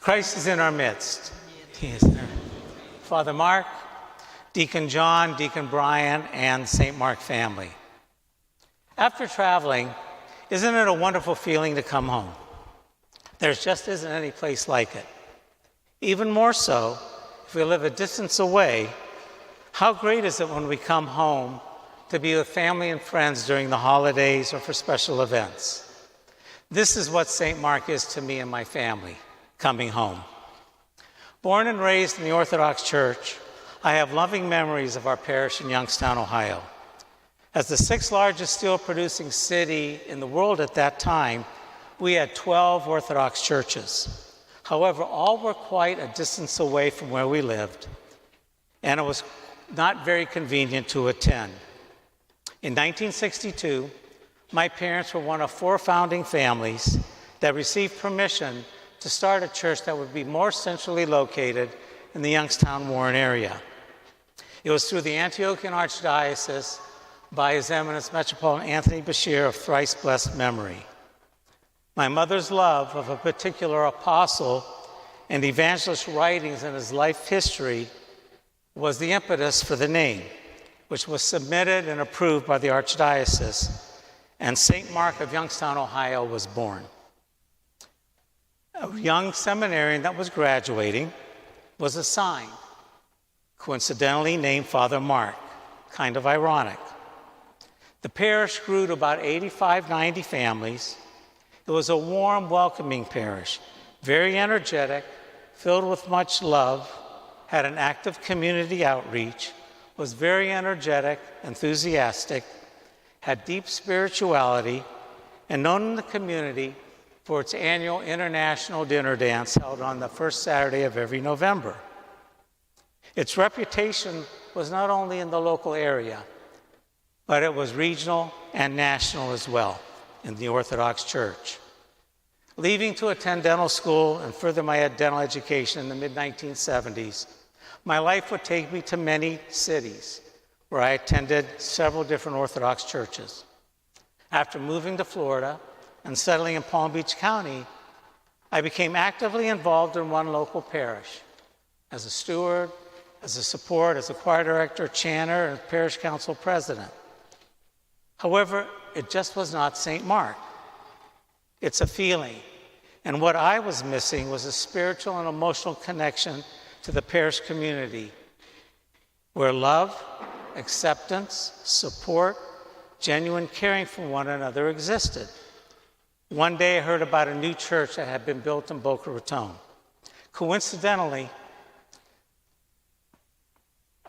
Christ is in our midst. He is there. Father Mark, Deacon John, Deacon Brian, and St. Mark family. After traveling, isn't it a wonderful feeling to come home? There just isn't any place like it. Even more so, if we live a distance away, how great is it when we come home to be with family and friends during the holidays or for special events? This is what St. Mark is to me and my family, coming home. Born and raised in the Orthodox Church, I have loving memories of our parish in Youngstown, Ohio. As the sixth largest steel-producing city in the world at that time, we had 12 Orthodox churches. However, all were quite a distance away from where we lived, and it was not very convenient to attend. In 1962, my parents were one of 4 founding families that received permission to start a church that would be more centrally located in the Youngstown-Warren area. It was through the Antiochian Archdiocese by His Eminence Metropolitan Anthony Bashir of thrice blessed memory. My mother's love of a particular apostle and evangelist writings in his life history was the impetus for the name, which was submitted and approved by the Archdiocese, and St. Mark of Youngstown, Ohio was born. A young seminarian that was graduating was assigned, coincidentally named Father Mark, kind of ironic. The parish grew to about 85, 90 families. It was a warm, welcoming parish, very energetic, filled with much love, had an active community outreach, was very energetic, enthusiastic, had deep spirituality, and known in the community for its annual international dinner dance held on the first Saturday of every November. Its reputation was not only in the local area, but it was regional and national as well in the Orthodox Church. Leaving to attend dental school and further my dental education in the mid-1970s, my life would take me to many cities where I attended several different Orthodox churches. After moving to Florida and settling in Palm Beach County, I became actively involved in one local parish as a steward, as a support, as a choir director, chanter, and parish council president. However, it just was not St. Mark. It's a feeling. And what I was missing was a spiritual and emotional connection to the parish community, where love, acceptance, support, genuine caring for one another existed. One day I heard about a new church that had been built in Boca Raton. Coincidentally,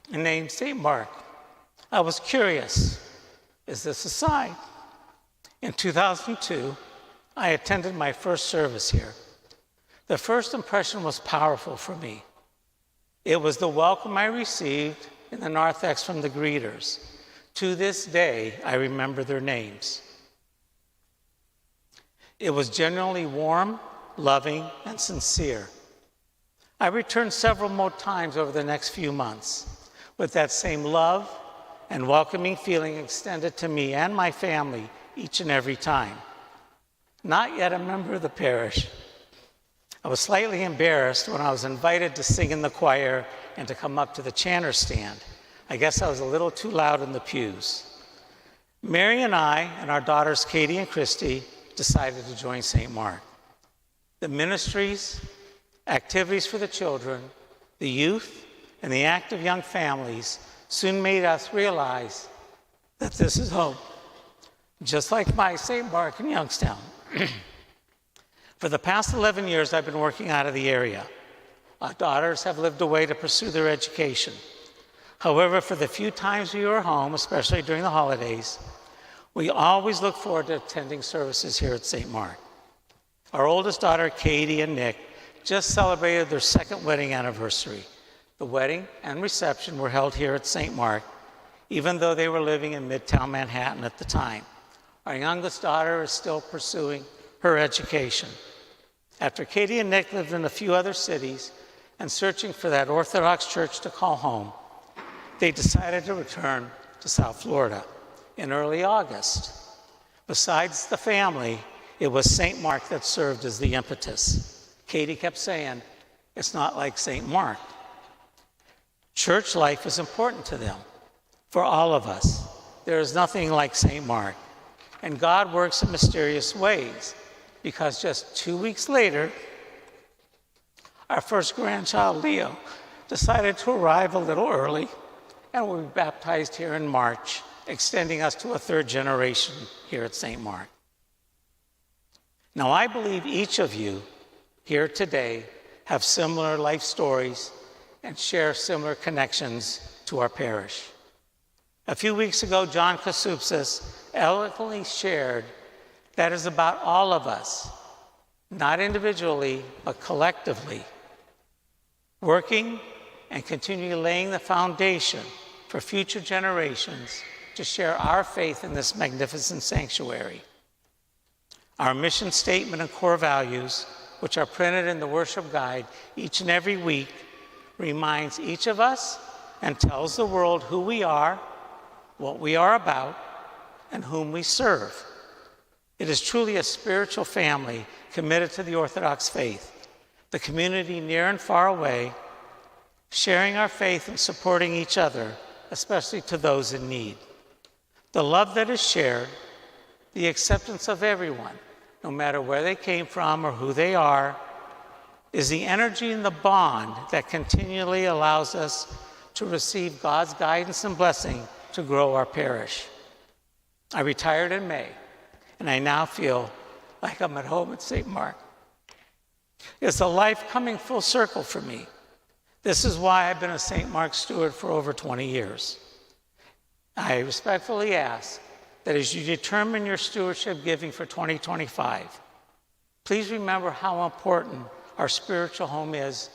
named St. Mark. I was curious, is this a sign? In 2002, I attended my first service here. The first impression was powerful for me. It was the welcome I received in the narthex from the greeters. To this day, I remember their names. It was genuinely warm, loving, and sincere. I returned several more times over the next few months with that same love and welcoming feeling extended to me and my family each and every time. Not yet a member of the parish, I was slightly embarrassed when I was invited to sing in the choir and to come up to the chanter stand. I guess I was a little too loud in the pews. Mary and I and our daughters Katie and Christy decided to join St. Mark. The ministries, activities for the children, the youth, and the active young families soon made us realize that this is home, just like my St. Mark in Youngstown. For the past 11 years, I've been working out of the area. Our daughters have lived away to pursue their education. However, for the few times we were home, especially during the holidays, we always look forward to attending services here at St. Mark. Our oldest daughter, Katie and Nick, just celebrated their second wedding anniversary. The wedding and reception were held here at St. Mark, even though they were living in Midtown Manhattan at the time. Our youngest daughter is still pursuing her education. After Katie and Nick lived in a few other cities and searching for that Orthodox church to call home, they decided to return to South Florida in early August. Besides the family, it was St. Mark that served as the impetus. Katie kept saying, it's not like St. Mark. Church life is important to them, for all of us. There is nothing like St. Mark. And God works in mysterious ways, because just 2 weeks later, our first grandchild, Leo, decided to arrive a little early and will be baptized here in March, extending us to a third generation here at St. Mark. Now, I believe each of you here today have similar life stories and share similar connections to our parish. A few weeks ago, John Kasupsis eloquently shared that is about all of us, not individually, but collectively, working and continually laying the foundation for future generations to share our faith in this magnificent sanctuary. Our mission statement and core values, which are printed in the worship guide each and every week, reminds each of us and tells the world who we are, what we are about, and whom we serve. It is truly a spiritual family committed to the Orthodox faith, the community near and far away, sharing our faith and supporting each other, especially to those in need. The love that is shared, the acceptance of everyone, no matter where they came from or who they are, is the energy and the bond that continually allows us to receive God's guidance and blessing to grow our parish. I retired in May, and I now feel like I'm at home at St. Mark. It's a life coming full circle for me. This is why I've been a St. Mark steward for over 20 years. I respectfully ask that as you determine your stewardship giving for 2025, please remember how important our spiritual home is